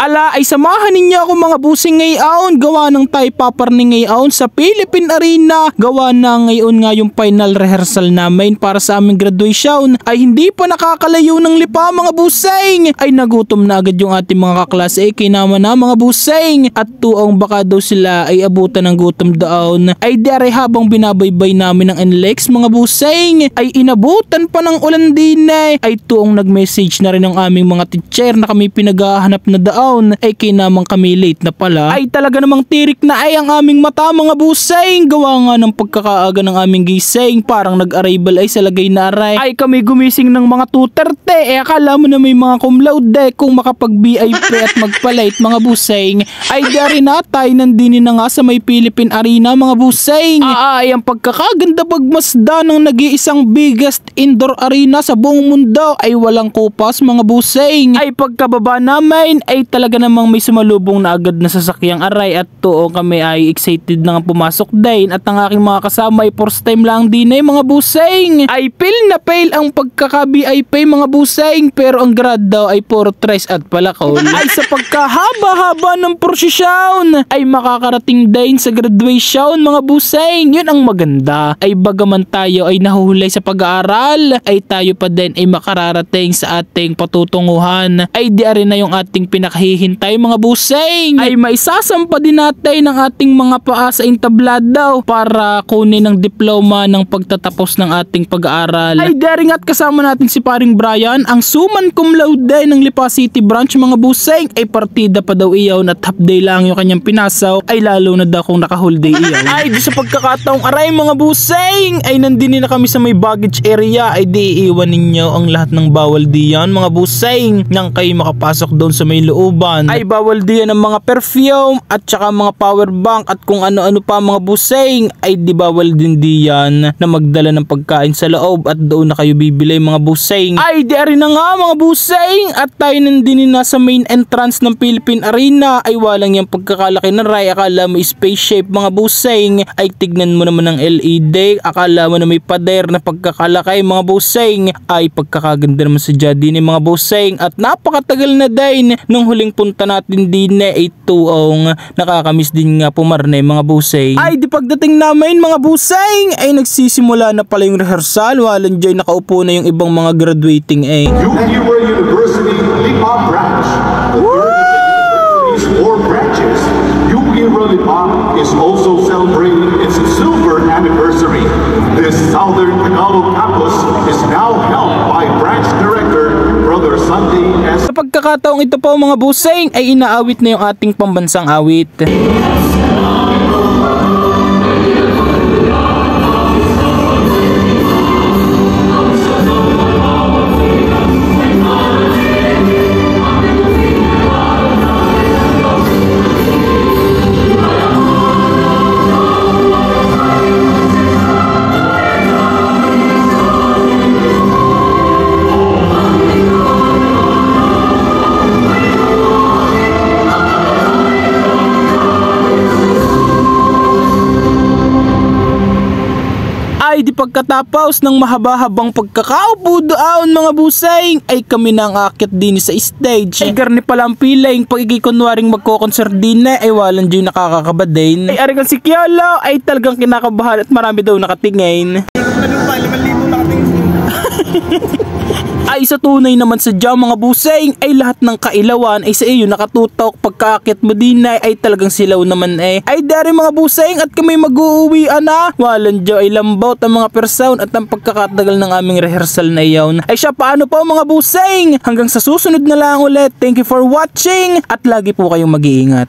Ala ay samahan ninyo ako mga busing ngayon, gawa ng tayo paparni ngayon sa Philippine Arena. Gawa na ngayon nga yung final rehearsal namin para sa aming graduation ay hindi pa nakakalayo ng lipa mga busing. Ay nagutom na agad yung ating mga kaklase, kinama na mga busing. At tuong baka daw sila ay abutan ng gutom doon. Ay dere habang binabaybay namin ng NLEX mga busing ay inabutan pa ng ulan din ay tuong nag-message na rin ang aming mga teacher na kami pinaghahanap na doon. Ay kinamang kami late na pala. Ay talaga namang tirik na ay ang aming mata mga busing. Gawa nga ng pagkakaaga ng aming gising, parang nag-arrival ay sa lagay na aray. Ay kami gumising ng mga 2:30. Akala mo na may mga cum laude kung makapag-VIP at magpa-late mga busing. Ay dari na tayo nandinin na nga sa may Philippine Arena mga busing. Ay ang pagkakaganda pagmasda ng nag-iisang biggest indoor arena sa buong mundo ay walang kupas mga busing. Ay pagkababa namin ay talaga namang may sumalubong na agad na sasakyang aray at tuong kami ay excited na nga pumasok din at ang aking mga kasama ay first time lang din ay mga busing. Ay fail na fail ang pagkaka-VIP mga busing pero ang grad daw ay puro tres at palakol. Ay sa pagkahaba-haba ng prosesyon ay makakarating din sa graduation mga busing. Yun ang maganda. Ay bagaman tayo ay nahuhulay sa pag-aaral ay tayo pa din ay makararating sa ating patutunguhan. Ay di rin na yung ating pinakahihintay mga busing. Ay maisasampa din natin ang ating mga paa sa entablado para kunin ang diploma ng pagtatapos ng ating pag-aaral. Ay daring at kasama natin si paring Brian, ang suman cum laude ng Lipa City branch mga busing. Ay partida pa daw iyaw at half day lang yung kanyang pinasaw. Ay lalo na daw kung naka-whole day iyaw. Ay di sa pagkakataong aray mga busing ay nandini na kami sa may baggage area. Ay di iiwan ninyo ang lahat ng bawal diyan mga busing nang kayo makapasok doon sa may looban. Ay bawal diyan ang mga perfume at saka mga power bank at kung ano-ano pa mga busing. Ay di bawal din diyan na magdala ng pagkain sa loob at doon na kayo bibili mga busing. Ay di rin na nga mga busing at tayo nandinin na sa main entrance ng Philippine Arena. Ay walang yung pagkakalaki na ray, akala mo spaceship mga busing. Ay tignan mo naman ang LED, akala mo na may pader na pagkakalaki mga busing. Ay pagkakaganda naman sa Jadi ni mga busing at napakatagal na din nung huling punta natin din ay tuong nakakamiss din nga pumarne mga busing. Ay di pagdating namin mga busing ay nagsisimula na pala yung rehearsal. Walang dyan nakaupo na yung ibang mga graduating UPUR University Lipa branch. The third of the university's 4 branches. UPUR Lipa is also celebrating its silver anniversary. This Southern Tagalog campus is now held by branch director Brother Sunday S. Sa pagkakataong ito po mga busing ay inaawit na yung ating pambansang awit. Ay di pagkatapos ng mahaba-habang pagkakaupo doon mga busing ay kami na ang akit din sa stage. Ay garni pala ang piling pag ikikunwaring magkokonsert din ay walang dyan nakakakaba din. Ay arigan si Kiolo ay talagang kinakabahan at marami daw nakatingin. Ay sa tunay naman sa jam mga busing ay lahat ng kailawan ay sa iyo nakatutok. Pagkaakit mo din ay talagang silaw naman ay dari mga busing at kami mag-uuwian na. Walang dyan ay lambot ang mga persown at ang pagkakatagal ng aming rehearsal na iyon. Ay siya paano po mga busing? Hanggang sa susunod na lang ulit. Thank you for watching at lagi po kayong mag-iingat.